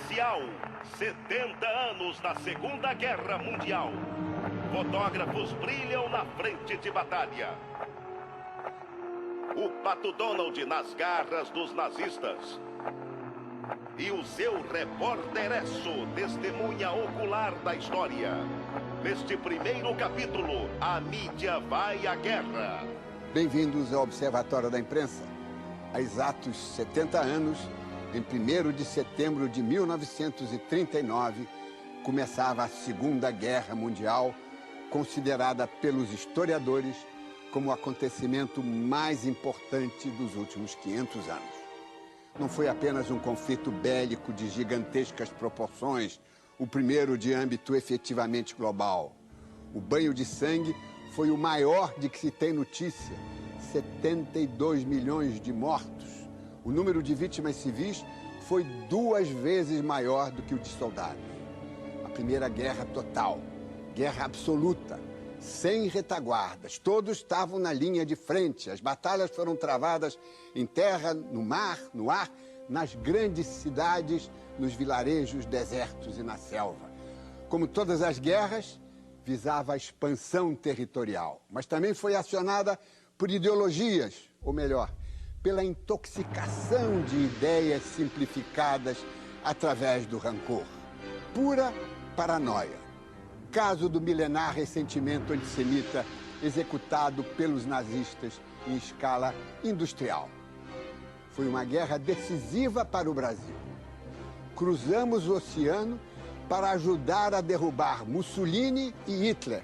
Especial 70 anos da Segunda Guerra Mundial. Fotógrafos brilham na frente de batalha. O Pato Donald nas garras dos nazistas. E o seu repórter Esso, testemunha ocular da história. Neste primeiro capítulo, a mídia vai à guerra. Bem-vindos ao Observatório da Imprensa. Há exatos 70 anos, em 1º de setembro de 1939, começava a Segunda Guerra Mundial, considerada pelos historiadores como o acontecimento mais importante dos últimos 500 anos. Não foi apenas um conflito bélico de gigantescas proporções, o primeiro de âmbito efetivamente global. O banho de sangue foi o maior de que se tem notícia, 72 milhões de mortos. O número de vítimas civis foi 2 vezes maior do que o de soldados. A primeira guerra total, guerra absoluta, sem retaguardas. Todos estavam na linha de frente. As batalhas foram travadas em terra, no mar, no ar, nas grandes cidades, nos vilarejos, desertos e na selva. Como todas as guerras, visava a expansão territorial, mas também foi acionada por ideologias, ou melhor, pela intoxicação de ideias simplificadas através do rancor. Pura paranoia. Caso do milenar ressentimento antissemita executado pelos nazistas em escala industrial. Foi uma guerra decisiva para o Brasil. Cruzamos o oceano para ajudar a derrubar Mussolini e Hitler,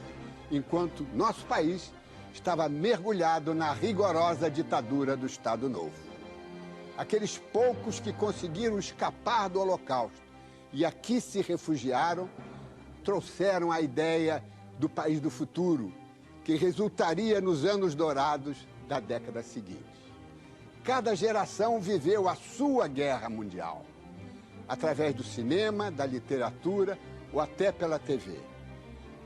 enquanto nosso país estava mergulhado na rigorosa ditadura do Estado Novo. Aqueles poucos que conseguiram escapar do Holocausto e aqui se refugiaram, trouxeram a ideia do país do futuro, que resultaria nos anos dourados da década seguinte. Cada geração viveu a sua guerra mundial, através do cinema, da literatura ou até pela TV.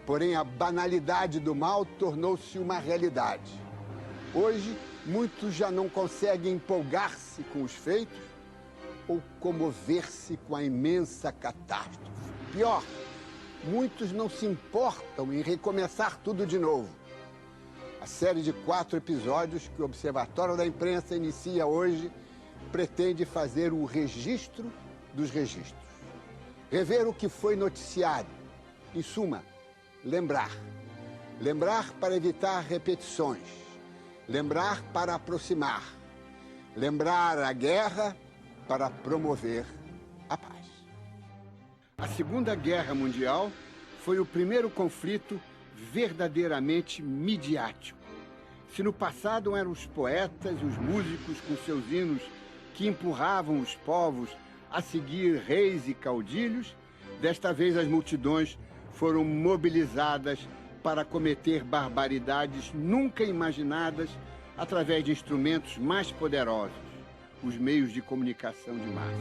Porém, a banalidade do mal tornou-se uma realidade. Hoje, muitos já não conseguem empolgar-se com os feitos ou comover-se com a imensa catástrofe. Pior, muitos não se importam em recomeçar tudo de novo. A série de 4 episódios que o Observatório da Imprensa inicia hoje pretende fazer o registro dos registros. Rever o que foi noticiado. Em suma, lembrar. Lembrar para evitar repetições. Lembrar para aproximar. Lembrar a guerra para promover a paz. A Segunda Guerra Mundial foi o primeiro conflito verdadeiramente midiático. Se no passado eram os poetas e os músicos com seus hinos que empurravam os povos a seguir reis e caudilhos, desta vez as multidões foram mobilizadas para cometer barbaridades nunca imaginadas através de instrumentos mais poderosos, os meios de comunicação de massa.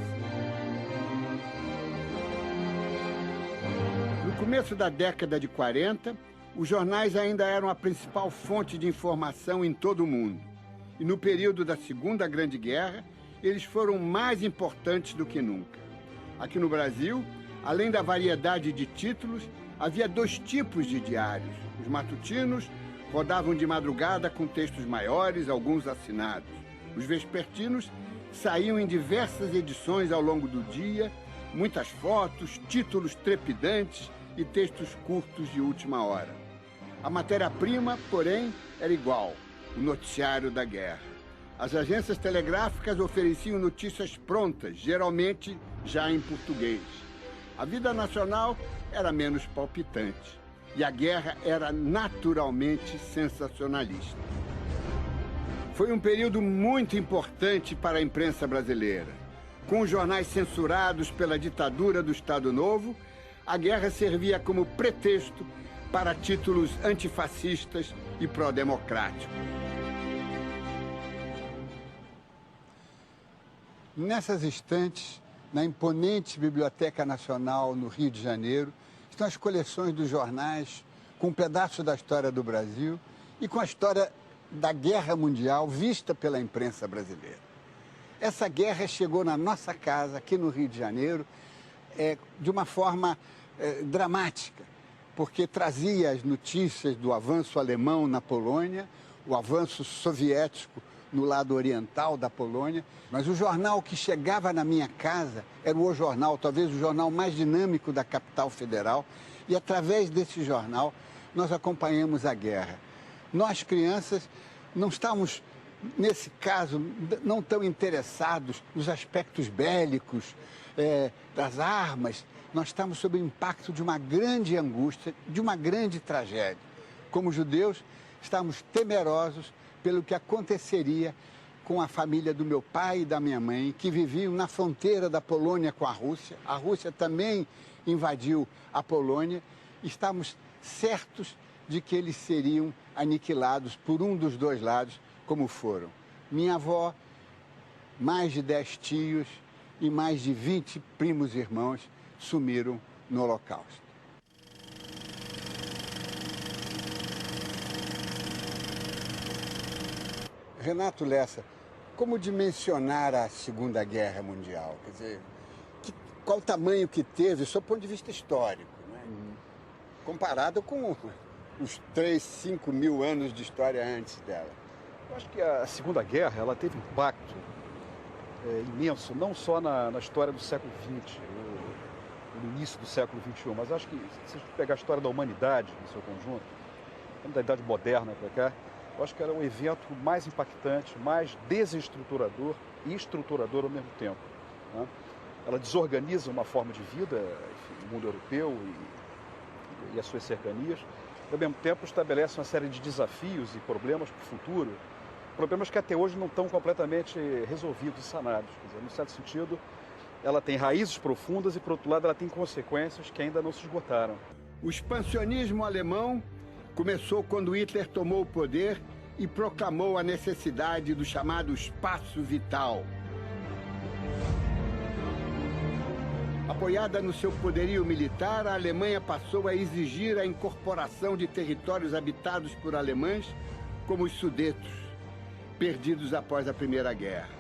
No começo da década de 40, os jornais ainda eram a principal fonte de informação em todo o mundo. E no período da Segunda Grande Guerra, eles foram mais importantes do que nunca. Aqui no Brasil, além da variedade de títulos, havia 2 tipos de diários. Os matutinos rodavam de madrugada com textos maiores, alguns assinados. Os vespertinos saíam em diversas edições ao longo do dia, muitas fotos, títulos trepidantes e textos curtos de última hora. A matéria-prima, porém, era igual, o noticiário da guerra. As agências telegráficas ofereciam notícias prontas, geralmente já em português. A vida nacional era menos palpitante e a guerra era naturalmente sensacionalista. Foi um período muito importante para a imprensa brasileira. Com os jornais censurados pela ditadura do Estado Novo, a guerra servia como pretexto para títulos antifascistas e pró-democráticos. Nessas estantes, na imponente Biblioteca Nacional no Rio de Janeiro, estão as coleções dos jornais com um pedaço da história do Brasil e com a história da Guerra Mundial vista pela imprensa brasileira. Essa guerra chegou na nossa casa, aqui no Rio de Janeiro, de uma forma dramática, porque trazia as notícias do avanço alemão na Polônia, o avanço soviético no lado oriental da Polônia, mas o jornal que chegava na minha casa era o O Jornal, talvez o jornal mais dinâmico da capital federal, e através desse jornal nós acompanhamos a guerra. Nós, crianças, não estávamos, nesse caso, não tão interessados nos aspectos bélicos, das armas. Nós estamos sob o impacto de uma grande angústia, de uma grande tragédia. Como judeus, estávamos temerosos pelo que aconteceria com a família do meu pai e da minha mãe, que viviam na fronteira da Polônia com a Rússia. A Rússia também invadiu a Polônia. Estávamos certos de que eles seriam aniquilados por um dos dois lados, como foram. Minha avó, mais de 10 tios e mais de 20 primos e irmãos sumiram no Holocausto. Renato Lessa, como dimensionar a Segunda Guerra Mundial? Quer dizer, qual o tamanho que teve, do ponto de vista histórico, né? Comparado com os 3, 5 mil anos de história antes dela? Eu acho que a Segunda Guerra ela teve impacto imenso, não só na história do século XX, no início do século XXI, mas acho que se a gente pegar a história da humanidade no seu conjunto, da Idade Moderna para cá, eu acho que era o evento mais impactante, mais desestruturador e estruturador ao mesmo tempo, né? Ela desorganiza uma forma de vida, enfim, o mundo europeu e as suas cercanias, e ao mesmo tempo estabelece uma série de desafios e problemas para o futuro, problemas que até hoje não estão completamente resolvidos e sanados. Quer dizer, no certo sentido, ela tem raízes profundas e, por outro lado, ela tem consequências que ainda não se esgotaram. O expansionismo alemão começou quando Hitler tomou o poder e proclamou a necessidade do chamado espaço vital. Apoiada no seu poderio militar, a Alemanha passou a exigir a incorporação de territórios habitados por alemães, como os Sudetos, perdidos após a Primeira Guerra.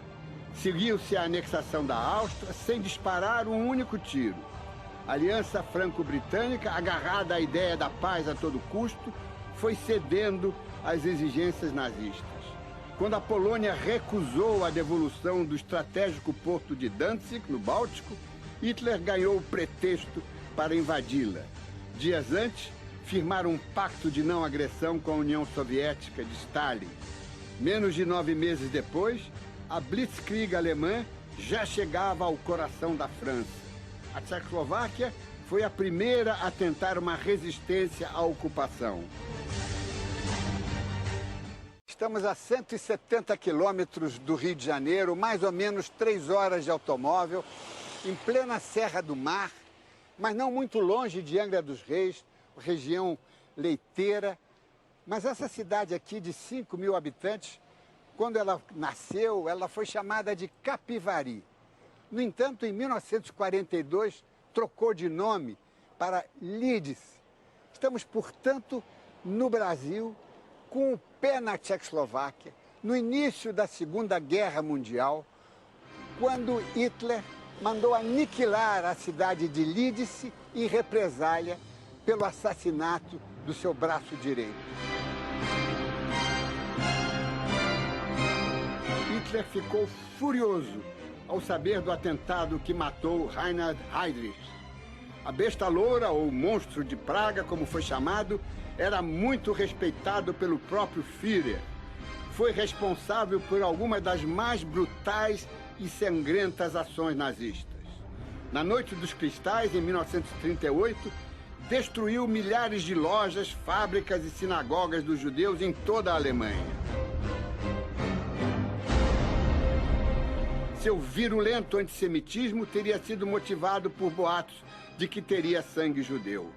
Seguiu-se a anexação da Áustria sem disparar um único tiro. A Aliança Franco-Britânica, agarrada à ideia da paz a todo custo, foi cedendo às exigências nazistas. Quando a Polônia recusou a devolução do estratégico porto de Danzig, no Báltico, Hitler ganhou o pretexto para invadi-la. Dias antes, firmaram um pacto de não agressão com a União Soviética de Stalin. Menos de 9 meses depois, a Blitzkrieg alemã já chegava ao coração da França. A Tchecoslováquia foi a primeira a tentar uma resistência à ocupação. Estamos a 170 quilômetros do Rio de Janeiro, mais ou menos 3 horas de automóvel, em plena Serra do Mar, mas não muito longe de Angra dos Reis, região leiteira. Mas essa cidade aqui de 5 mil habitantes, quando ela nasceu, ela foi chamada de Capivari. No entanto, em 1942, trocou de nome para Lídice. Estamos, portanto, no Brasil, com o pé na Tchecoslováquia, no início da Segunda Guerra Mundial, quando Hitler mandou aniquilar a cidade de Lídice em represália pelo assassinato do seu braço direito. Hitler ficou furioso ao saber do atentado que matou Reinhard Heydrich. A besta loura, ou monstro de Praga, como foi chamado, era muito respeitado pelo próprio Führer. Foi responsável por algumas das mais brutais e sangrentas ações nazistas. Na Noite dos Cristais, em 1938, destruiu milhares de lojas, fábricas e sinagogas dos judeus em toda a Alemanha. Seu virulento antissemitismo teria sido motivado por boatos de que teria sangue judeu.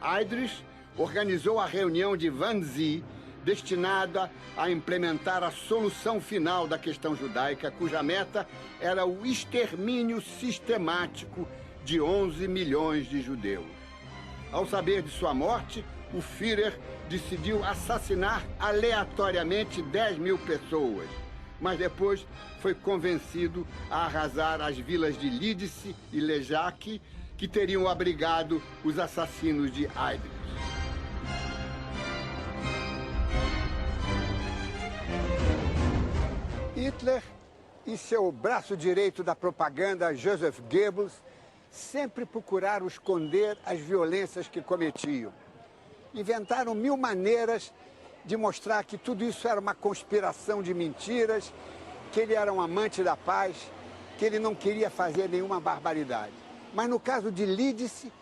Heydrich organizou a reunião de Wannsee, destinada a implementar a solução final da questão judaica, cuja meta era o extermínio sistemático de 11 milhões de judeus. Ao saber de sua morte, o Führer decidiu assassinar aleatoriamente 10 mil pessoas, mas depois foi convencido a arrasar as vilas de Lídice e Lejac que teriam abrigado os assassinos de Heydrich. Hitler e seu braço direito da propaganda, Joseph Goebbels, sempre procuraram esconder as violências que cometiam. Inventaram 1000 maneiras de mostrar que tudo isso era uma conspiração de mentiras, que ele era um amante da paz, que ele não queria fazer nenhuma barbaridade. Mas no caso de Lídice,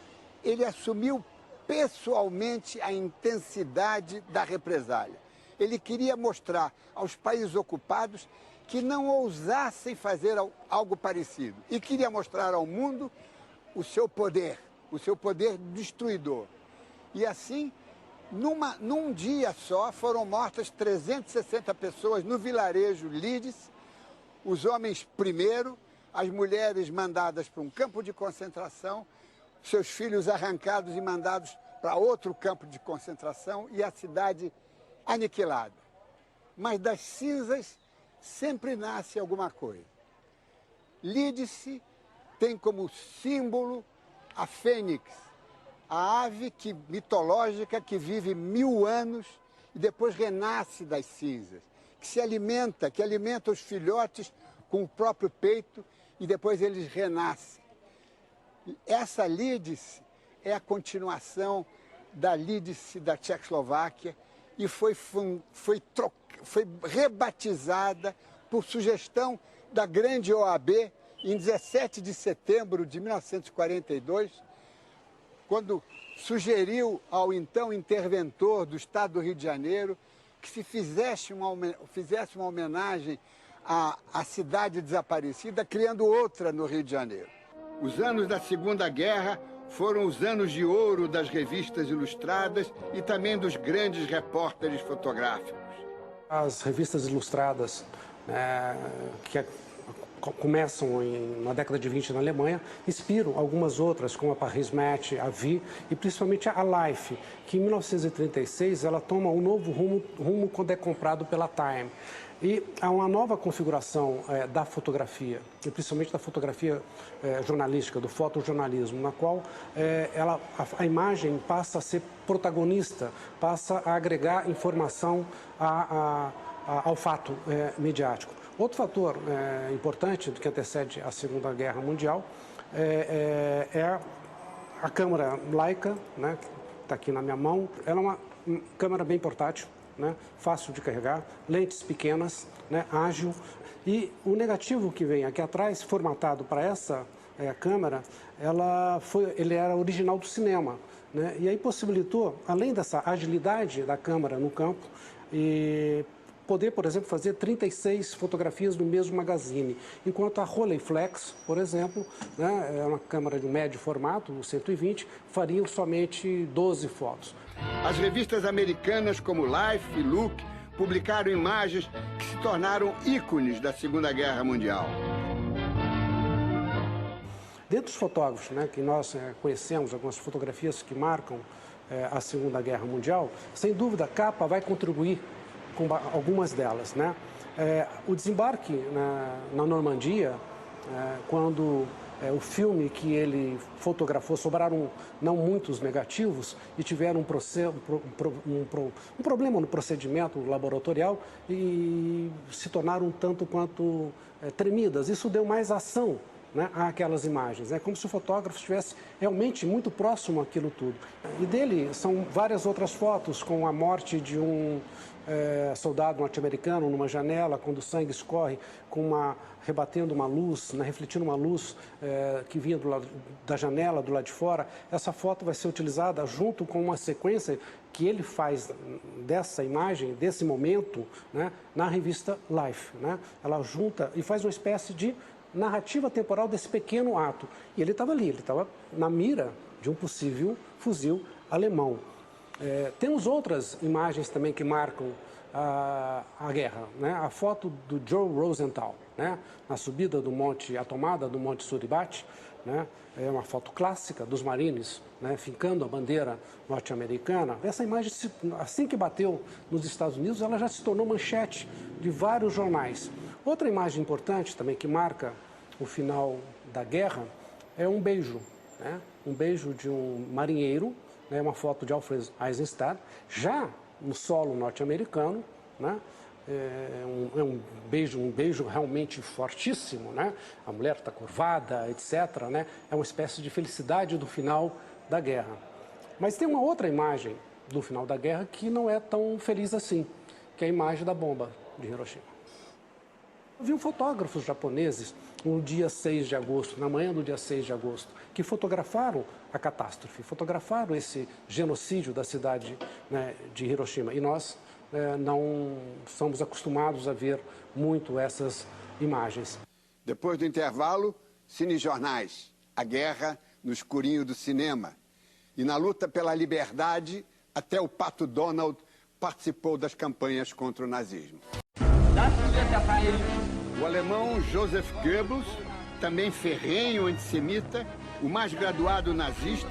ele assumiu pessoalmente a intensidade da represália. Ele queria mostrar aos países ocupados que não ousassem fazer algo parecido. E queria mostrar ao mundo o seu poder destruidor. E assim, num dia só, foram mortas 360 pessoas no vilarejo Lídice, os homens primeiro, as mulheres mandadas para um campo de concentração, seus filhos arrancados e mandados para outro campo de concentração e a cidade aniquilada. Mas das cinzas sempre nasce alguma coisa. Lídice tem como símbolo a fênix, a ave mitológica que vive 1000 anos e depois renasce das cinzas, que alimenta os filhotes com o próprio peito e depois eles renascem. Essa Lídice é a continuação da Lídice da Tchecoslováquia e foi rebatizada por sugestão da grande OAB em 17 de setembro de 1942, quando sugeriu ao então interventor do Estado do Rio de Janeiro que se fizesse uma homenagem à cidade desaparecida, criando outra no Rio de Janeiro. Os anos da Segunda Guerra foram os anos de ouro das revistas ilustradas e também dos grandes repórteres fotográficos. As revistas ilustradas que começam na década de 20 na Alemanha, inspiram algumas outras, como a Paris Match, a Vie e principalmente a Life, que em 1936 ela toma um novo rumo quando é comprado pela Time. E há uma nova configuração da fotografia, e principalmente da fotografia jornalística, do fotojornalismo, na qual a imagem passa a ser protagonista, passa a agregar informação ao fato midiático. Outro fator importante que antecede a Segunda Guerra Mundial é a câmera Leica, né, que está aqui na minha mão. Ela é uma câmera bem portátil, né, fácil de carregar, lentes pequenas, né, ágil. E o negativo que vem aqui atrás, formatado para essa câmera, ele era original do cinema, né, e aí possibilitou, além dessa agilidade da câmera no campo, poder, por exemplo, fazer 36 fotografias no mesmo magazine, enquanto a Rolleiflex, por exemplo, né, é uma câmera de médio formato, 120, fariam somente 12 fotos. As revistas americanas como Life e Look publicaram imagens que se tornaram ícones da Segunda Guerra Mundial. Dentre os fotógrafos, né, que nós conhecemos, algumas fotografias que marcam a Segunda Guerra Mundial, sem dúvida a capa vai contribuir com algumas delas, né? O desembarque na Normandia, quando o filme que ele fotografou, sobraram não muitos negativos e tiveram um problema no procedimento laboratorial e se tornaram um tanto quanto tremidas. Isso deu mais ação, né, àquelas imagens. É como se o fotógrafo estivesse realmente muito próximo àquilo tudo. E dele são várias outras fotos, com a morte de um soldado norte-americano numa janela, quando o sangue escorre, rebatendo uma luz, né, refletindo uma luz que vinha do lado da janela, do lado de fora. Essa foto vai ser utilizada junto com uma sequência que ele faz dessa imagem, desse momento, né, na revista Life, né? Ela junta e faz uma espécie de narrativa temporal desse pequeno ato. E ele estava ali, ele estava na mira de um possível fuzil alemão. Temos outras imagens também que marcam a guerra, né? A foto do Joe Rosenthal, né, na subida do Monte, a tomada do Monte Suribachi, né? É uma foto clássica dos marines, né, fincando a bandeira norte-americana. Essa imagem, assim que bateu nos Estados Unidos, ela já se tornou manchete de vários jornais. Outra imagem importante também que marca o final da guerra é um beijo, né? Um beijo de um marinheiro, né? Uma foto de Alfred Eisenstadt, já no solo norte-americano, né? Um beijo realmente fortíssimo, né? A mulher está curvada, etc., né? É uma espécie de felicidade do final da guerra. Mas tem uma outra imagem do final da guerra que não é tão feliz assim, que é a imagem da bomba de Hiroshima. Havia fotógrafos japoneses no dia 6 de agosto, na manhã do dia 6 de agosto, que fotografaram a catástrofe, fotografaram esse genocídio da cidade, né, de Hiroshima. E nós não estamos acostumados a ver muito essas imagens. Depois do intervalo, cinejornais, a guerra no escurinho do cinema. E na luta pela liberdade, até o Pato Donald participou das campanhas contra o nazismo. O alemão Joseph Goebbels, também ferrenho antissemita, o mais graduado nazista,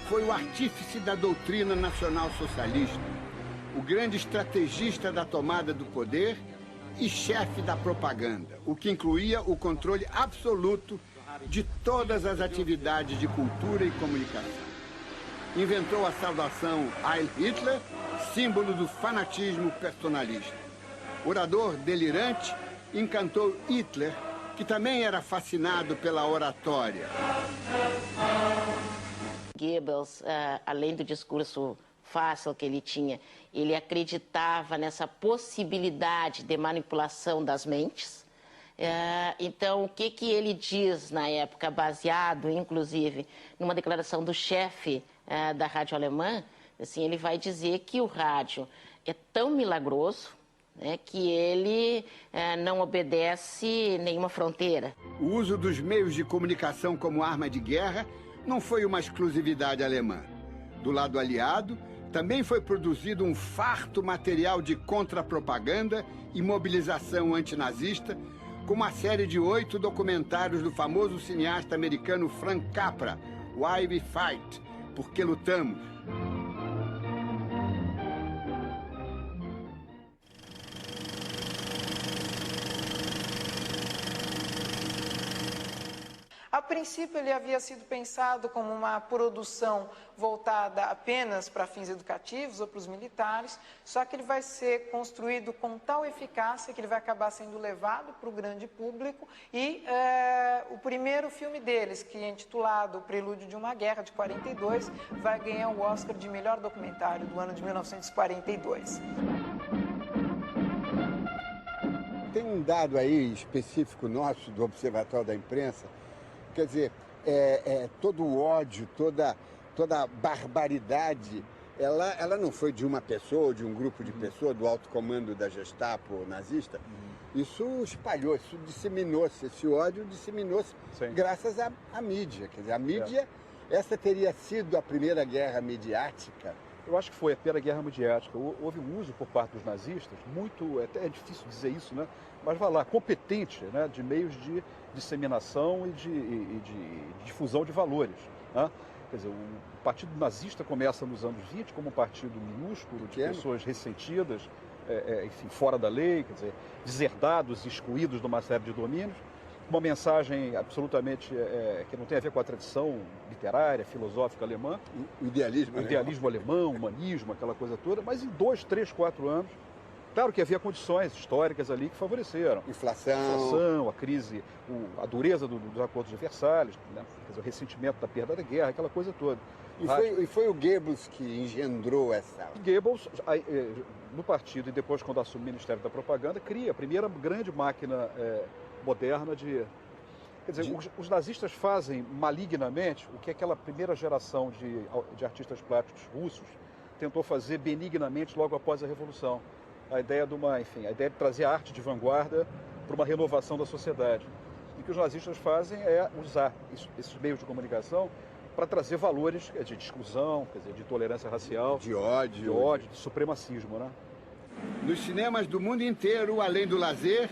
foi o artífice da doutrina nacional-socialista, o grande estrategista da tomada do poder e chefe da propaganda, o que incluía o controle absoluto de todas as atividades de cultura e comunicação. Inventou a saudação Heil Hitler, símbolo do fanatismo personalista. Orador delirante, encantou Hitler, que também era fascinado pela oratória. Goebbels, além do discurso fácil que ele tinha, ele acreditava nessa possibilidade de manipulação das mentes. Então, o que ele diz na época, baseado, inclusive, numa declaração do chefe da rádio alemã, assim, ele vai dizer que o rádio é tão milagroso, né, que ele não obedece nenhuma fronteira. O uso dos meios de comunicação como arma de guerra não foi uma exclusividade alemã. Do lado aliado, também foi produzido um farto material de contrapropaganda e mobilização antinazista, como a série de 8 documentários do famoso cineasta americano Frank Capra, Why We Fight, Por que Lutamos. A princípio, ele havia sido pensado como uma produção voltada apenas para fins educativos ou para os militares, só que ele vai ser construído com tal eficácia que ele vai acabar sendo levado para o grande público e o primeiro filme deles, que é intitulado O Prelúdio de uma Guerra, de 42, vai ganhar o Oscar de melhor documentário do ano de 1942. Tem um dado aí específico nosso do Observatório da Imprensa. Quer dizer, todo o ódio, toda a barbaridade, ela não foi de uma pessoa, de um grupo de pessoas, do alto comando da Gestapo nazista. Isso espalhou, isso disseminou-se, esse ódio disseminou-se graças à mídia. Quer dizer, a mídia, essa teria sido a primeira guerra midiática. Eu acho que foi a primeira guerra midiática. Houve um uso por parte dos nazistas, muito, até é difícil dizer isso, né? Mas vai lá, competente, né? De meios de disseminação e de difusão de valores, né? Quer dizer, o partido nazista começa nos anos 20 como um partido minúsculo, de pessoas ressentidas, enfim, fora da lei, quer dizer, deserdados, excluídos de uma série de domínios. Uma mensagem absolutamente que não tem a ver com a tradição literária, filosófica alemã. O idealismo alemão, humanismo, aquela coisa toda, mas em 2, 3, 4 anos, claro que havia condições históricas ali que favoreceram. Inflação, a crise, a dureza dos acordos de Versalhes, né? Quer dizer, o ressentimento da perda da guerra, aquela coisa toda. E foi o Goebbels que engendrou essa... Goebbels, no partido e depois quando assume o Ministério da Propaganda, cria a primeira grande máquina moderna de... Quer dizer, os nazistas fazem malignamente o que aquela primeira geração de artistas plásticos russos tentou fazer benignamente logo após a Revolução. A ideia de trazer a arte de vanguarda para uma renovação da sociedade. E o que os nazistas fazem é usar esses meios de comunicação para trazer valores de exclusão, quer dizer, de tolerância racial, de ódio, de supremacismo, né? Nos cinemas do mundo inteiro, além do lazer,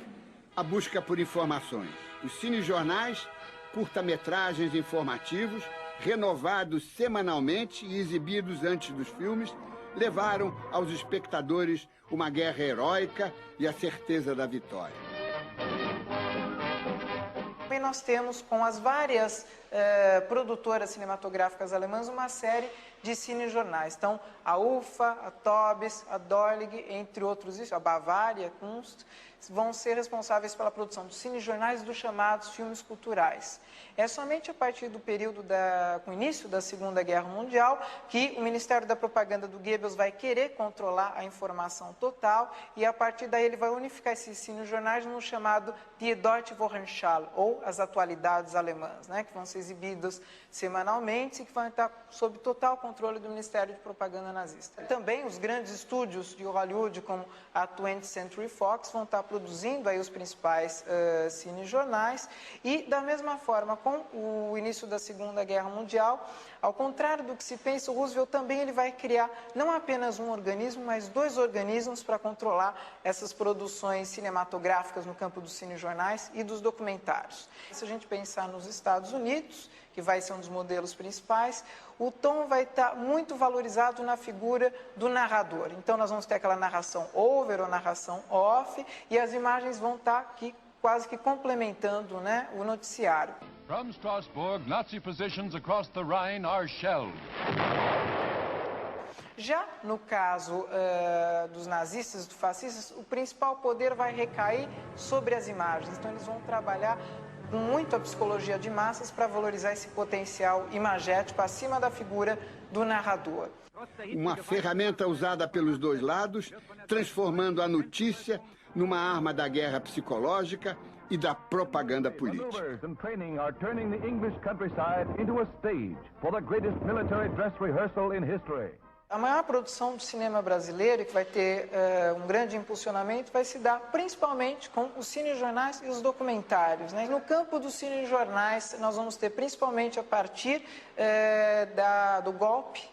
a busca por informações. Os cinejornais, curta-metragens informativos, renovados semanalmente e exibidos antes dos filmes, levaram aos espectadores uma guerra heróica e a certeza da vitória. Também nós temos, com as várias produtoras cinematográficas alemãs uma série de cinejornais. Então, a UFA, a Tobis, a Dorlig, entre outros, a Bavária, a Kunst, vão ser responsáveis pela produção dos cinejornais e dos chamados filmes culturais. É somente a partir do período com o início da Segunda Guerra Mundial que o Ministério da Propaganda do Goebbels vai querer controlar a informação total e a partir daí ele vai unificar esses cinejornais no chamado Die Deutsche Wochenschau, ou as atualidades alemãs, né, que vão ser exibidas semanalmente e que vão estar sob total controle do Ministério de Propaganda nazista. Também os grandes estúdios de Hollywood, como a 20th Century Fox, vão estar produzindo aí os principais cinejornais e, da mesma forma, com o início da Segunda Guerra Mundial, ao contrário do que se pensa, o Roosevelt também ele vai criar não apenas um organismo, mas 2 organismos para controlar essas produções cinematográficas no campo dos cinejornais e dos documentários. Se a gente pensar nos Estados Unidos, que vai ser um dos modelos principais, o tom vai estar muito valorizado na figura do narrador. Então, nós vamos ter aquela narração over ou narração off, e as imagens vão estar aqui quase que complementando, né, o noticiário. From Strasbourg, Nazi positions across the Rhine are shelled. Já no caso dos nazistas e dos fascistas, o principal poder vai recair sobre as imagens. Então, eles vão trabalhar muito a psicologia de massas para valorizar esse potencial imagético acima da figura do narrador. Uma ferramenta usada pelos dois lados, transformando a notícia numa arma da guerra psicológica e da propaganda política. A maior produção do cinema brasileiro, que vai ter um grande impulsionamento, vai se dar principalmente com os cinejornais e os documentários, né? No campo dos cinejornais, nós vamos ter principalmente a partir do golpe,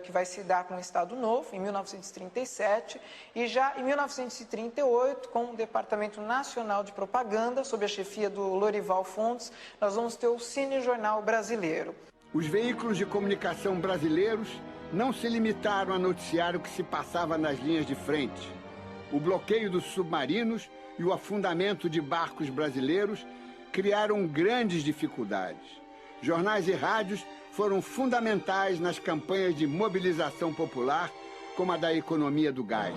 que vai se dar com o Estado Novo, em 1937, e já em 1938, com o Departamento Nacional de Propaganda, sob a chefia do Lorival Fontes, nós vamos ter o Cinejornal Brasileiro. Os veículos de comunicação brasileiros não se limitaram a noticiar o que se passava nas linhas de frente. O bloqueio dos submarinos e o afundamento de barcos brasileiros criaram grandes dificuldades. Jornais e rádios foram fundamentais nas campanhas de mobilização popular, como a da economia do gás.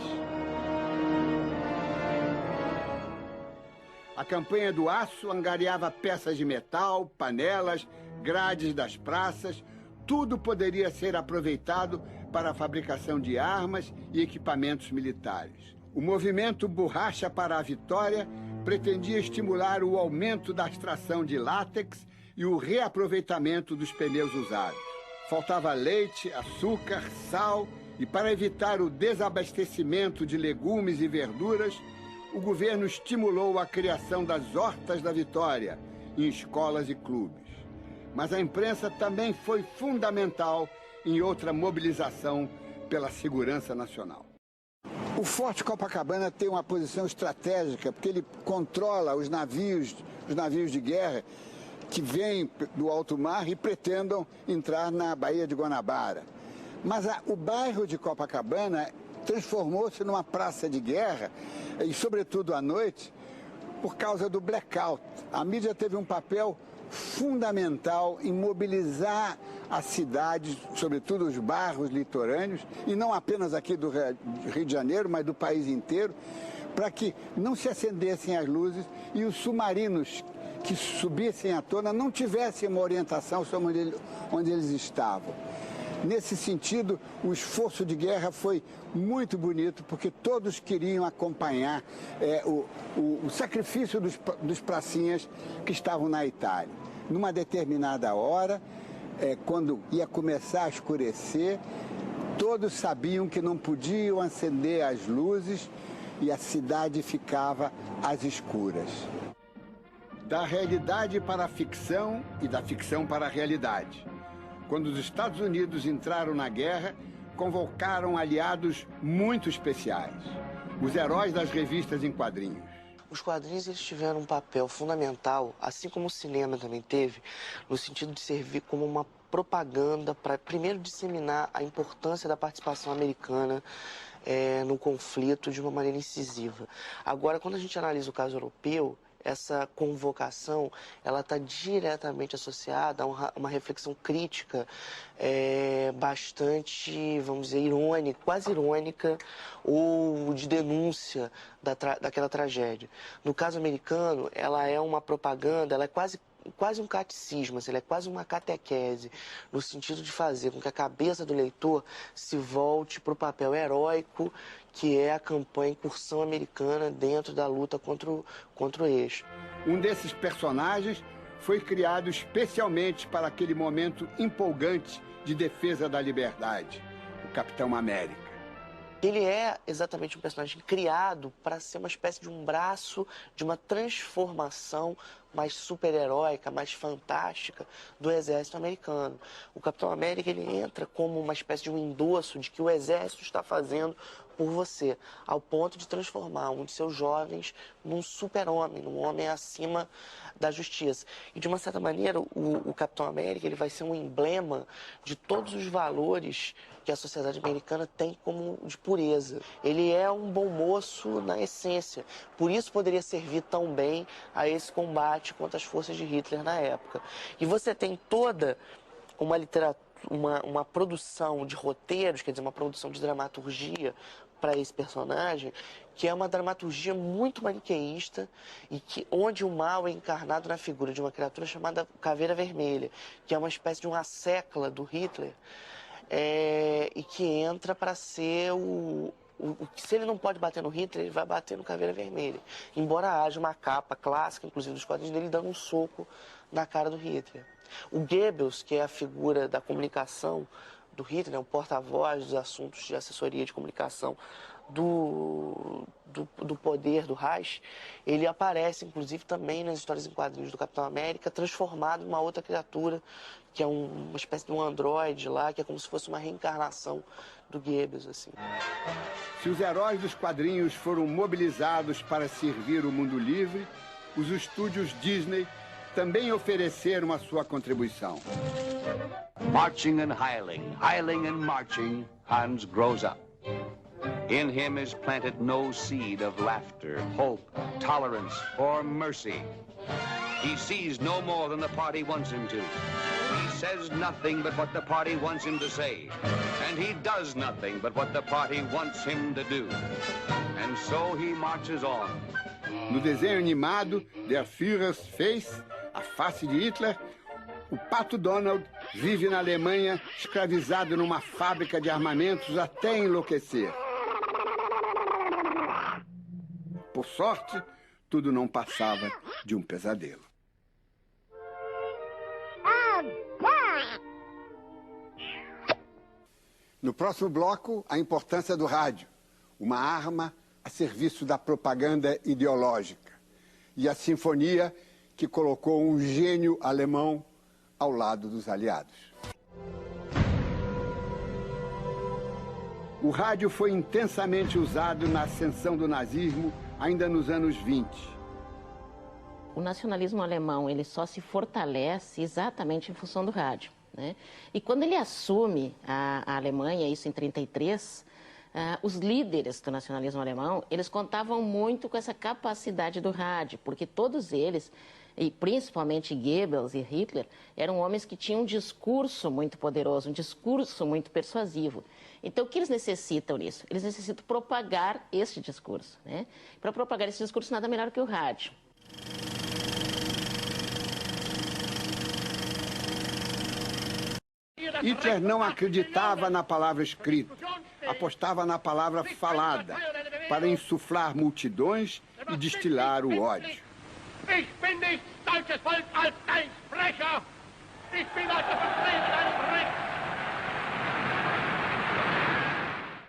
A campanha do aço angariava peças de metal, panelas, grades das praças. Tudo poderia ser aproveitado para a fabricação de armas e equipamentos militares. O movimento Borracha para a Vitória pretendia estimular o aumento da extração de látex e o reaproveitamento dos pneus usados. Faltava leite, açúcar, sal e, para evitar o desabastecimento de legumes e verduras, o governo estimulou a criação das Hortas da Vitória em escolas e clubes. Mas a imprensa também foi fundamental em outra mobilização pela segurança nacional. O Forte Copacabana tem uma posição estratégica, porque ele controla os navios de guerra que vêm do alto mar e pretendam entrar na Baía de Guanabara. Mas o bairro de Copacabana transformou-se numa praça de guerra, e sobretudo à noite, por causa do blackout. A mídia teve um papel fundamental em mobilizar a cidade, sobretudo os bairros litorâneos, e não apenas aqui do Rio de Janeiro, mas do país inteiro, para que não se acendessem as luzes e os submarinos que subissem à tona não tivessem uma orientação sobre onde eles estavam. Nesse sentido, o esforço de guerra foi muito bonito, porque todos queriam acompanhar o sacrifício dos pracinhas que estavam na Itália. Numa determinada hora, quando ia começar a escurecer, todos sabiam que não podiam acender as luzes e a cidade ficava às escuras. Da realidade para a ficção e da ficção para a realidade. Quando os Estados Unidos entraram na guerra, convocaram aliados muito especiais, os heróis das revistas em quadrinhos. Os quadrinhos eles tiveram um papel fundamental, assim como o cinema também teve, no sentido de servir como uma propaganda para, primeiro, disseminar a importância da participação americana no conflito de uma maneira incisiva. Agora, quando a gente analisa o caso europeu, essa convocação, ela está diretamente associada a uma reflexão crítica bastante, vamos dizer, irônica, quase irônica, ou de denúncia daquela tragédia. No caso americano, ela é uma propaganda, ela é quase um catecismo, assim, ela é quase uma catequese, no sentido de fazer com que a cabeça do leitor se volte para o papel heróico que é a campanha Incursão Americana dentro da luta contra o eixo. Um desses personagens foi criado especialmente para aquele momento empolgante de defesa da liberdade, o Capitão América. Ele é exatamente um personagem criado para ser uma espécie de um braço de uma transformação mais super-heróica, mais fantástica do exército americano. O Capitão América, ele entra como uma espécie de um endosso de que o exército está fazendo por você, ao ponto de transformar um de seus jovens num super-homem, num homem acima da justiça. E, de uma certa maneira, o Capitão América ele vai ser um emblema de todos os valores que a sociedade americana tem como de pureza. Ele é um bom moço na essência, por isso poderia servir tão bem a esse combate contra as forças de Hitler na época. E você tem toda uma literatura, uma produção de roteiros, quer dizer, uma produção de dramaturgia para esse personagem, que é uma dramaturgia muito maniqueísta e onde o mal é encarnado na figura de uma criatura chamada Caveira Vermelha, que é uma espécie de uma sécula do Hitler, e que entra para ser se ele não pode bater no Hitler, ele vai bater no Caveira Vermelha. Embora haja uma capa clássica, inclusive dos quadrinhos dele, dando um soco na cara do Hitler. O Goebbels, que é a figura da comunicação do Hitler, o porta-voz dos assuntos de assessoria de comunicação do poder do Reich, ele aparece, inclusive, também nas histórias em quadrinhos do Capitão América, transformado em uma outra criatura, que é uma espécie de um androide lá, que é como se fosse uma reencarnação do Goebbels, assim. Se os heróis dos quadrinhos foram mobilizados para servir o mundo livre, os estúdios Disney também ofereceram a sua contribuição. Marching and hiling and marching, Hans grows up. In him is planted no seed of laughter, hope, tolerance, or mercy. He sees no more than the party wants him to. He says nothing but what the party wants him to say. And he does nothing but what the party wants him to do. And so he marches on. No desenho animado Der Führer's Face, a face de Hitler, o Pato Donald vive na Alemanha escravizado numa fábrica de armamentos até enlouquecer. Por sorte, tudo não passava de um pesadelo. No próximo bloco, a importância do rádio, uma arma a serviço da propaganda ideológica, e a sinfonia que colocou um gênio alemão ao lado dos aliados. O rádio foi intensamente usado na ascensão do nazismo ainda nos anos 20. O nacionalismo alemão ele só se fortalece exatamente em função do rádio, né? E quando ele assume a Alemanha, isso em 1933, os líderes do nacionalismo alemão, eles contavam muito com essa capacidade do rádio, porque todos eles, e principalmente Goebbels e Hitler, eram homens que tinham um discurso muito poderoso, um discurso muito persuasivo. Então, o que eles necessitam nisso? Eles necessitam propagar este discurso, né? Para propagar esse discurso, nada melhor que o rádio. Hitler não acreditava na palavra escrita, apostava na palavra falada, para insuflar multidões e destilar o ódio. Ich bin nicht deutsches Volk als ein Sprecher! Ich bin als Vertreter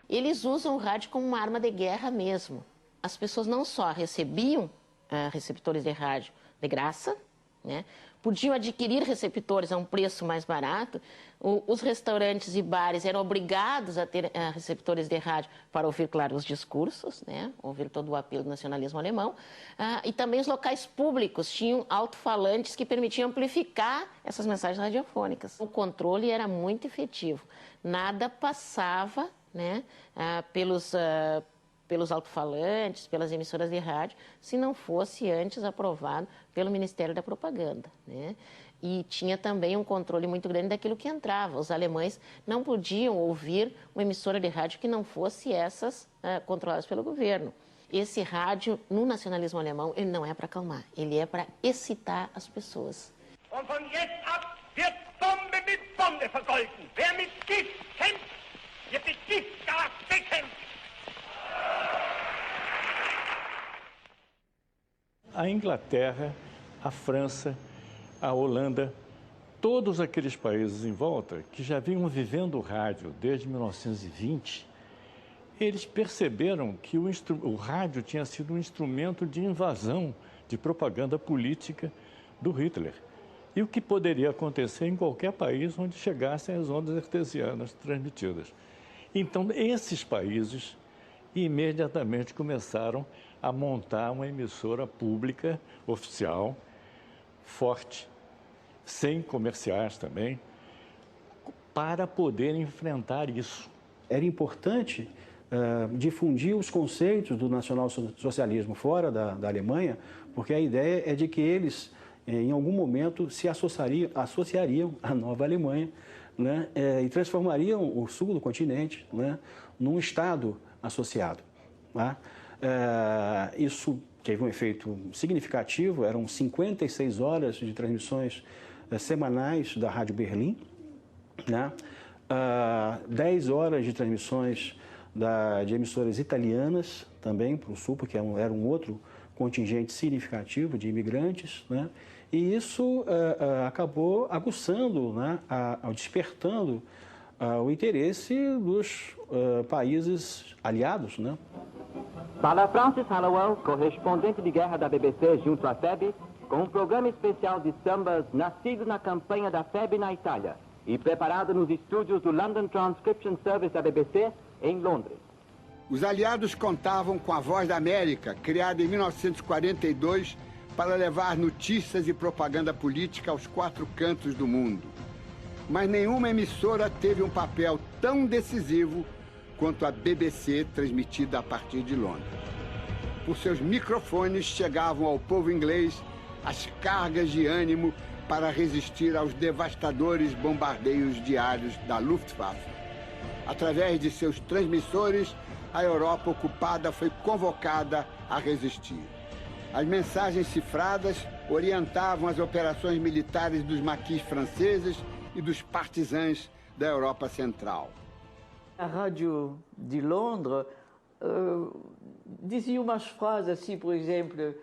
Eles usam o rádio como uma arma de guerra mesmo. As pessoas não só recebiam receptores de rádio de graça, né? Podiam adquirir receptores a um preço mais barato. Os restaurantes e bares eram obrigados a ter receptores de rádio para ouvir, claro, os discursos, né? Ouvir todo o apelo do nacionalismo alemão. E também os locais públicos tinham alto-falantes que permitiam amplificar essas mensagens radiofônicas. O controle era muito efetivo. Nada passava, né, pelos alto-falantes, pelas emissoras de rádio, se não fosse antes aprovado pelo Ministério da Propaganda, né? E tinha também um controle muito grande daquilo que entrava. Os alemães não podiam ouvir uma emissora de rádio que não fosse essas controladas pelo governo. Esse rádio, no nacionalismo alemão, ele não é para acalmar, ele é para excitar as pessoas. Und von jetzt ab wird Bombe mit Bombe vergolten. Wer mit Gift kämpft, wird mit Giftgas bekämpft. A Inglaterra, a França, a Holanda, todos aqueles países em volta que já vinham vivendo o rádio desde 1920, eles perceberam que o rádio tinha sido um instrumento de invasão, de propaganda política do Hitler. E o que poderia acontecer em qualquer país onde chegassem as ondas artesianas transmitidas. Então, esses países imediatamente começaram a montar uma emissora pública, oficial, forte, sem comerciais também, para poder enfrentar isso. Era importante difundir os conceitos do nacionalsocialismo fora da Alemanha, porque a ideia é de que eles, em algum momento, se associariam à nova Alemanha, né, e transformariam o sul do continente, né, num Estado associado. Tá? Isso teve um efeito significativo, eram 56 horas de transmissões semanais da Rádio Berlim, né? 10 horas de transmissões de emissoras italianas também para o sul, porque era um outro contingente significativo de imigrantes, né? E isso acabou aguçando, né, despertando o interesse dos países aliados, né? Fala Francis Hallowell, correspondente de guerra da BBC junto à FEB, com um programa especial de sambas nascido na campanha da FEB na Itália e preparado nos estúdios do London Transcription Service da BBC, em Londres. Os aliados contavam com a Voz da América, criada em 1942 para levar notícias e propaganda política aos 4 cantos do mundo. Mas nenhuma emissora teve um papel tão decisivo quanto a BBC, transmitida a partir de Londres. Por seus microfones chegavam ao povo inglês as cargas de ânimo para resistir aos devastadores bombardeios diários da Luftwaffe. Através de seus transmissores, a Europa ocupada foi convocada a resistir. As mensagens cifradas orientavam as operações militares dos maquis franceses e dos partisãs da Europa Central. A rádio de Londres dizia umas frases assim, por exemplo,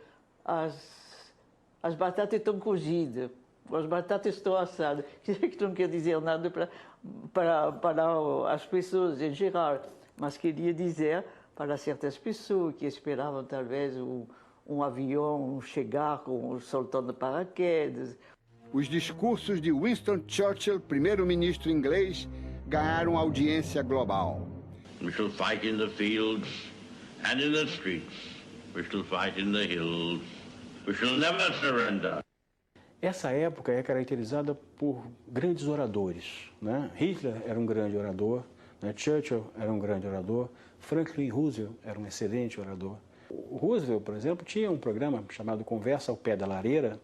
as batatas estão cozidas, as batatas estão assadas, que não quer dizer nada para as pessoas em geral, mas queria dizer para certas pessoas que esperavam talvez um avião chegar soltando paraquedas. Os discursos de Winston Churchill, primeiro-ministro inglês, ganharam audiência global. We shall fight in the fields and in the streets. We shall fight in the hills. We shall never surrender. Essa época é caracterizada por grandes oradores, né? Hitler era um grande orador, né? Churchill era um grande orador, Franklin Roosevelt era um excelente orador. O Roosevelt, por exemplo, tinha um programa chamado Conversa ao Pé da Lareira,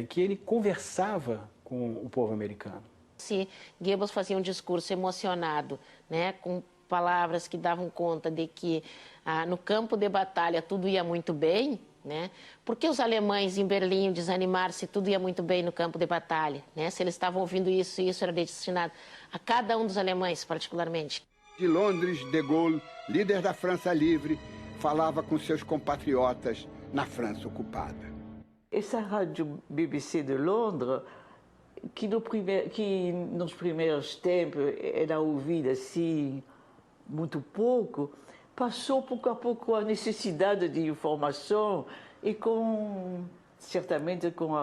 que ele conversava com o povo americano. Se Goebbels fazia um discurso emocionado, né, com palavras que davam conta de que no campo de batalha tudo ia muito bem, né? Por que os alemães em Berlim desanimaram se tudo ia muito bem no campo de batalha, né? Se eles estavam ouvindo isso, e isso era destinado a cada um dos alemães, particularmente. De Londres, De Gaulle, líder da França Livre, falava com seus compatriotas na França ocupada. Essa rádio BBC de Londres, que nos primeiros tempos era ouvida assim muito pouco, passou pouco a pouco a necessidade de informação e certamente com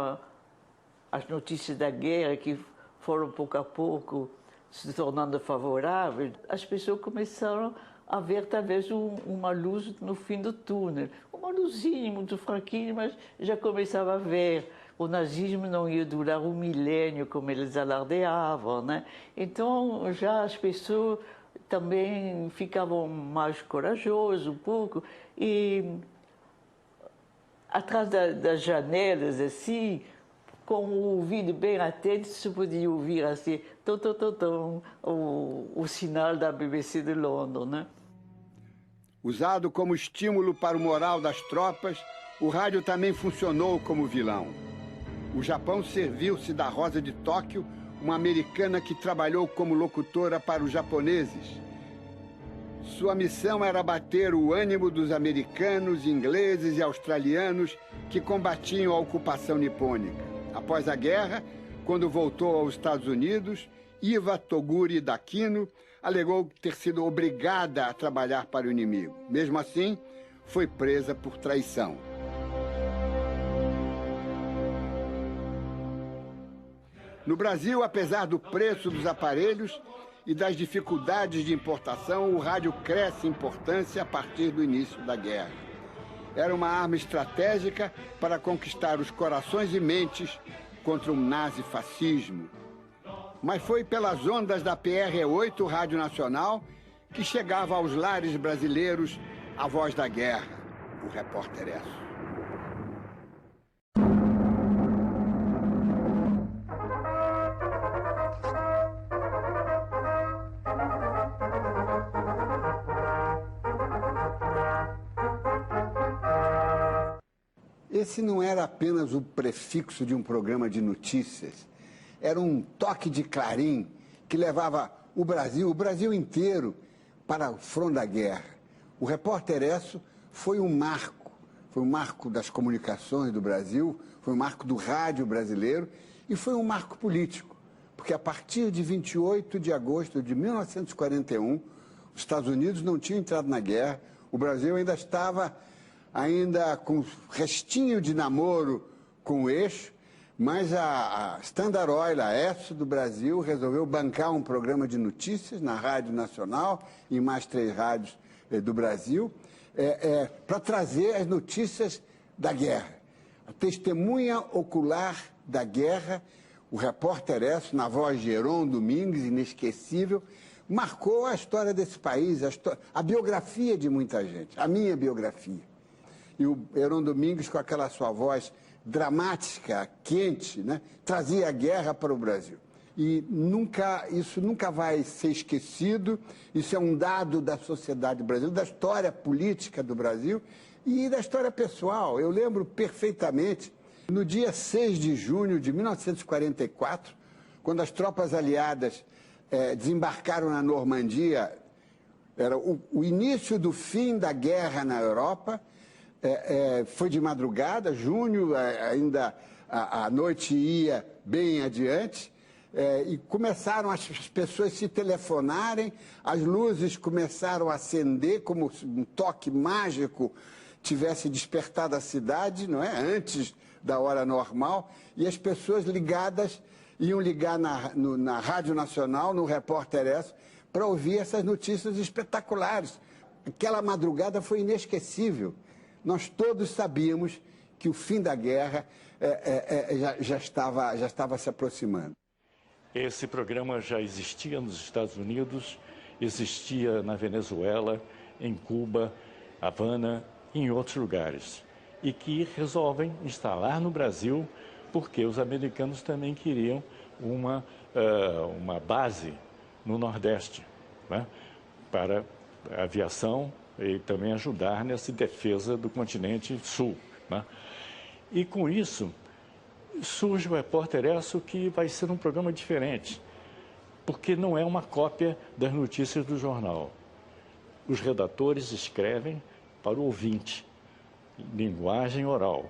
as notícias da guerra que foram pouco a pouco se tornando favoráveis, as pessoas começaram a ver talvez uma luz no fim do túnel. Uma luzinha muito fraquinha, mas já começava a ver. O nazismo não ia durar milênio como eles alardeavam, né? Então já as pessoas também ficavam mais corajosos um pouco. E atrás das janelas, assim, com o ouvido bem atento, se podia ouvir assim, o sinal da BBC de Londres, né? Usado como estímulo para o moral das tropas, o rádio também funcionou como vilão. O Japão serviu-se da Rosa de Tóquio, uma americana que trabalhou como locutora para os japoneses. Sua missão era abater o ânimo dos americanos, ingleses e australianos que combatiam a ocupação nipônica. Após a guerra, quando voltou aos Estados Unidos, Iva Toguri Dakino alegou ter sido obrigada a trabalhar para o inimigo. Mesmo assim, foi presa por traição. No Brasil, apesar do preço dos aparelhos e das dificuldades de importação, o rádio cresce em importância a partir do início da guerra. Era uma arma estratégica para conquistar os corações e mentes contra o nazifascismo. Mas foi pelas ondas da PRE-8 Rádio Nacional que chegava aos lares brasileiros a voz da guerra, o Repórter Esso. Esse não era apenas o prefixo de um programa de notícias, era um toque de clarim que levava o Brasil inteiro para o front da guerra. O Repórter Esso foi um marco das comunicações do Brasil, foi um marco do rádio brasileiro e foi um marco político, porque a partir de 28 de agosto de 1941, os Estados Unidos não tinham entrado na guerra, o Brasil ainda estava com restinho de namoro com o eixo, mas a Standard Oil, a Esso do Brasil, resolveu bancar um programa de notícias na Rádio Nacional e mais 3 rádios do Brasil, para trazer as notícias da guerra. A testemunha ocular da guerra, o Repórter Esso, na voz de Heron Domingues, inesquecível, marcou a história desse país, a biografia de muita gente, a minha biografia. E o Heron Domingues, com aquela sua voz dramática, quente, né, trazia a guerra para o Brasil. E isso nunca vai ser esquecido, isso é um dado da sociedade brasileira, da história política do Brasil e da história pessoal. Eu lembro perfeitamente, no dia 6 de junho de 1944, quando as tropas aliadas desembarcaram na Normandia, era o início do fim da guerra na Europa. Foi de madrugada, junho, ainda a noite ia bem adiante, e começaram as pessoas se telefonarem, as luzes começaram a acender, como se um toque mágico tivesse despertado a cidade, não é? Antes da hora normal, e as pessoas iam ligar na Rádio Nacional, no Repórter Esso, para ouvir essas notícias espetaculares. Aquela madrugada foi inesquecível. Nós todos sabíamos que o fim da guerra já estava se aproximando. Esse programa já existia nos Estados Unidos, existia na Venezuela, em Cuba, Havana e em outros lugares. E que resolvem instalar no Brasil porque os americanos também queriam uma base no Nordeste, né, para a aviação e também ajudar nessa defesa do continente sul, né? E com isso surge o Repórter Esso, que vai ser um programa diferente, porque não é uma cópia das notícias do jornal. Os redatores escrevem para o ouvinte, linguagem oral,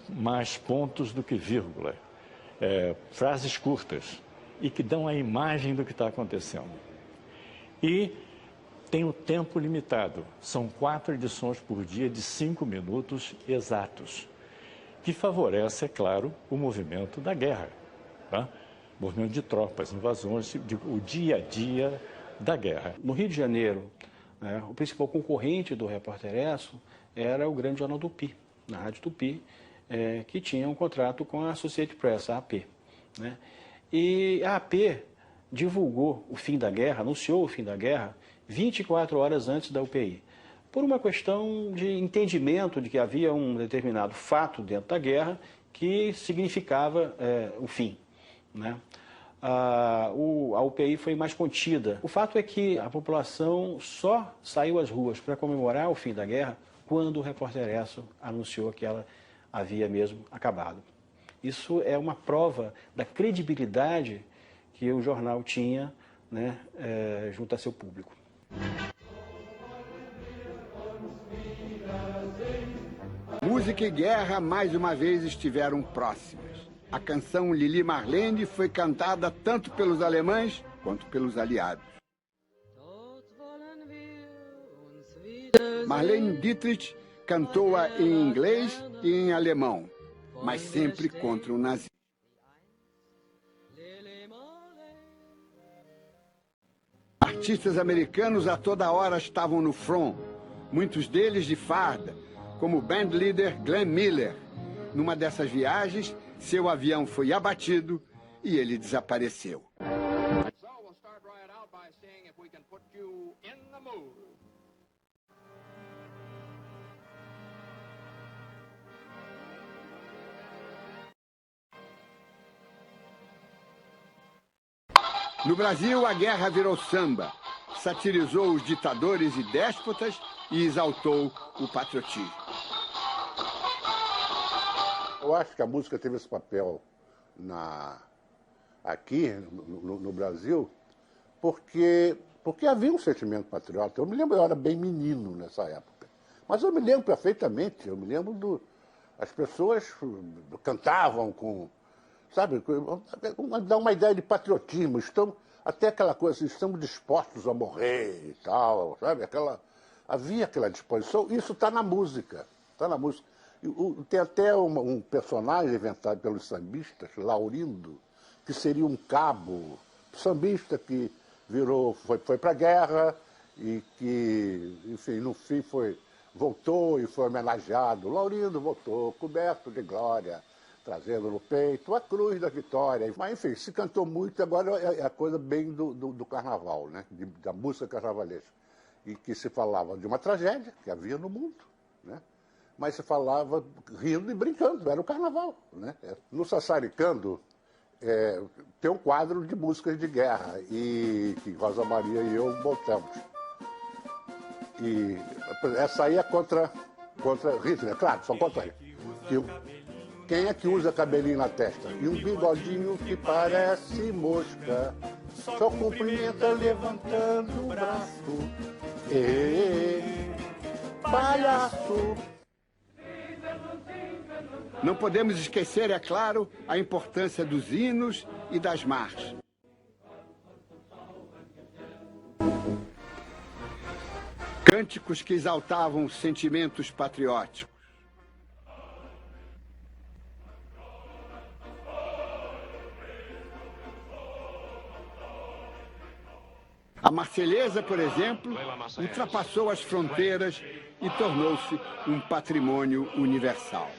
mais pontos do que vírgula, frases curtas, e que dão a imagem do que está acontecendo. E tem o tempo limitado, são 4 edições por dia de 5 minutos exatos, que favorece, é claro, o movimento da guerra, tá? Movimento de tropas, invasões, o dia a dia da guerra. No Rio de Janeiro, o principal concorrente do Repórter Esso era o Grande Jornal Tupi, na Rádio Tupi, que tinha um contrato com a Associated Press, a AP. Né? E a AP divulgou o fim da guerra, anunciou o fim da guerra 24 horas antes da UPI. Por uma questão de entendimento de que havia um determinado fato dentro da guerra que significava o fim, né? A UPI foi mais contida. O fato é que a população só saiu às ruas para comemorar o fim da guerra quando o Repórter Esso anunciou que ela havia mesmo acabado. Isso é uma prova da credibilidade que o jornal tinha, né, junto a seu público. Música e guerra mais uma vez estiveram próximas. A canção Lili Marlene foi cantada tanto pelos alemães quanto pelos aliados. Marlene Dietrich cantou-a em inglês e em alemão, mas sempre contra o nazismo. Artistas americanos a toda hora estavam no front, muitos deles de farda, como o bandleader Glenn Miller. Numa dessas viagens, seu avião foi abatido e ele desapareceu. No Brasil, a guerra virou samba, satirizou os ditadores e déspotas e exaltou o patriotismo. Eu acho que a música teve esse papel aqui no Brasil porque havia um sentimento patriota. Eu me lembro, eu era bem menino nessa época, mas eu me lembro perfeitamente, as pessoas cantavam com, sabe, dá uma ideia de patriotismo, até aquela coisa, estamos dispostos a morrer e tal, sabe, havia aquela disposição, isso está na música, Tem até um personagem inventado pelos sambistas, Laurindo, que seria um cabo sambista que foi para a guerra e que, enfim, no fim voltou e foi homenageado. Laurindo voltou, coberto de glória, trazendo no peito a cruz da vitória. Mas, enfim, se cantou muito, agora é a coisa bem do carnaval, né? Da música carnavalesca. E que se falava de uma tragédia que havia no mundo, né? Mas se falava rindo e brincando, era o carnaval, né? No Sassaricando tem um quadro de músicas de guerra, e que Rosa Maria e eu montamos. E essa aí é contra Hitler, claro, só contra Hitler. Quem é que usa cabelinho na testa? E um bigodinho que parece mosca, só cumprimenta levantando o braço. Palhaço! Não podemos esquecer, é claro, a importância dos hinos e das marchas. Cânticos que exaltavam sentimentos patrióticos. A Marselhesa, por exemplo, ultrapassou as fronteiras e tornou-se um patrimônio universal.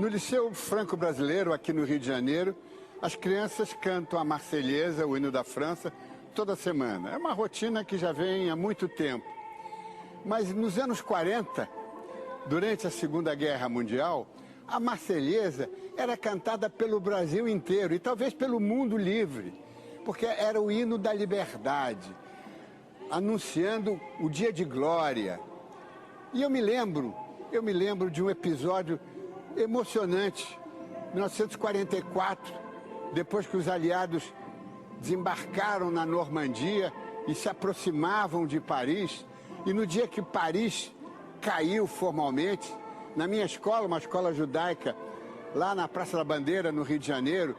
No Liceu Franco-Brasileiro, aqui no Rio de Janeiro, as crianças cantam a Marselhesa, o hino da França, toda semana. É uma rotina que já vem há muito tempo. Mas nos anos 40, durante a Segunda Guerra Mundial, a Marselhesa era cantada pelo Brasil inteiro e talvez pelo mundo livre, porque era o hino da liberdade, anunciando o dia de glória. E eu me lembro de um episódio emocionante. Em 1944, depois que os aliados desembarcaram na Normandia e se aproximavam de Paris. E no dia que Paris caiu formalmente, na minha escola, uma escola judaica, lá na Praça da Bandeira, no Rio de Janeiro,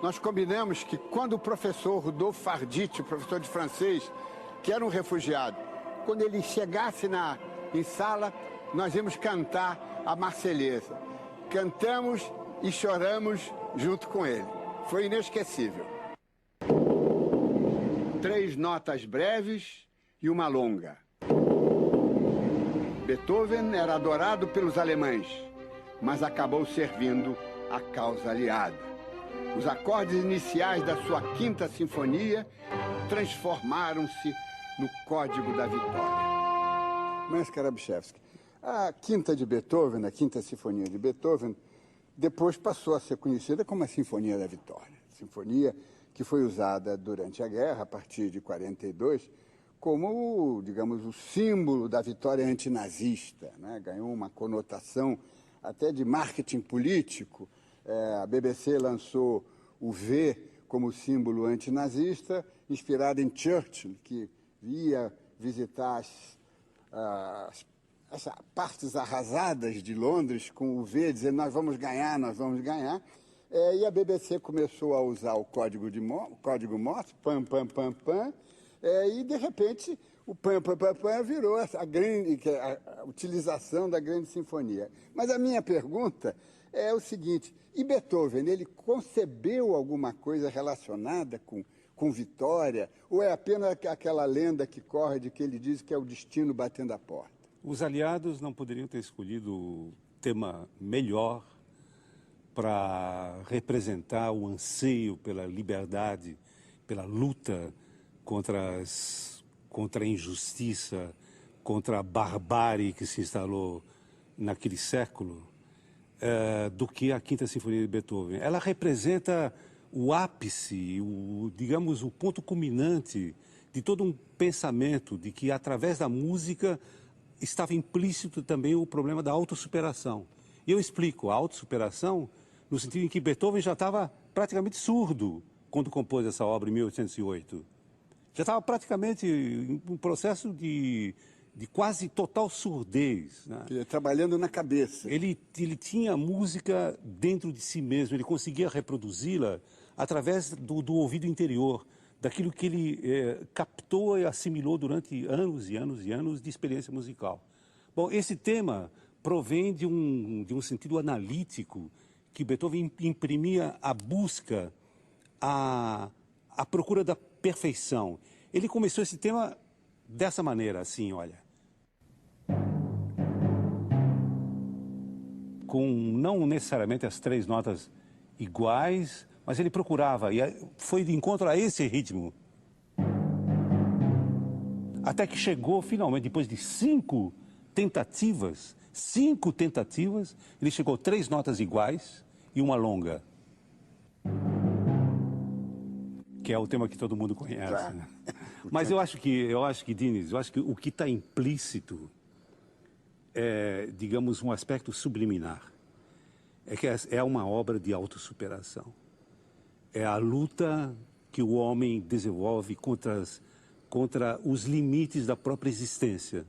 nós combinamos que quando o professor Rudolf Arditi, o professor de francês, que era um refugiado, quando ele chegasse em sala, nós íamos cantar a Marselhesa. Cantamos e choramos junto com ele. Foi inesquecível. 3 notas breves e uma longa. Beethoven era adorado pelos alemães, mas acabou servindo a causa aliada. Os acordes iniciais da sua 5ª Sinfonia transformaram-se no Código da Vitória. Mas, Skarabchevsky, a 5ª de Beethoven, a 5ª Sinfonia de Beethoven, depois passou a ser conhecida como a Sinfonia da Vitória. Sinfonia que foi usada durante a guerra, a partir de 42, como, digamos, o símbolo da vitória antinazista, né? Ganhou uma conotação até de marketing político. A BBC lançou o V como símbolo antinazista, inspirado em Churchill, que ia visitar as partes arrasadas de Londres com o V, dizendo nós vamos ganhar, nós vamos ganhar. E a BBC começou a usar o código Morse, pam, pam, pam, pam, e de repente o pam, pam, pam, pam virou a utilização da grande sinfonia. Mas a minha pergunta é o seguinte, e Beethoven, ele concebeu alguma coisa relacionada com vitória, ou é apenas aquela lenda que corre de que ele diz que é o destino batendo a porta? Os aliados não poderiam ter escolhido o tema melhor para representar o anseio pela liberdade, pela luta contra a injustiça, contra a barbárie que se instalou naquele século, do que a 5ª Sinfonia de Beethoven. Ela representa o ápice, digamos, o ponto culminante de todo um pensamento de que, através da música, estava implícito também o problema da autossuperação. E eu explico, a autossuperação no sentido em que Beethoven já estava praticamente surdo quando compôs essa obra em 1808. Já estava praticamente em um processo de quase total surdez, né? Trabalhando na cabeça. Ele tinha a música dentro de si mesmo, ele conseguia reproduzi-la através do ouvido interior, daquilo que ele captou e assimilou durante anos e anos e anos de experiência musical. Bom, esse tema provém de um sentido analítico que Beethoven imprimia à busca, à procura da perfeição. Ele começou esse tema dessa maneira, assim, olha. Com não necessariamente as 3 notas iguais, mas ele procurava, e foi de encontro a esse ritmo. Até que chegou, finalmente, depois de 5 tentativas, ele chegou a 3 notas iguais e uma longa. Que é o tema que todo mundo conhece. Claro. Né? Mas eu acho que, Diniz, o que está implícito é, digamos, um aspecto subliminar. É que é uma obra de autossuperação. É a luta que o homem desenvolve contra os limites da própria existência.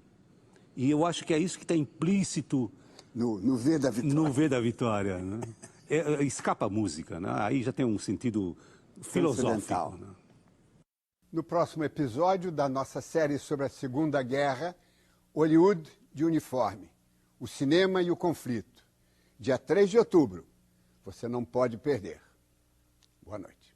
E eu acho que é isso que está implícito no V da Vitória. No V da Vitória, né? Escapa a música, né? Aí já tem um sentido filosófico. Né? No próximo episódio da nossa série sobre a Segunda Guerra, Hollywood de uniforme, o cinema e o conflito. Dia 3 de outubro. Você não pode perder. Boa noite.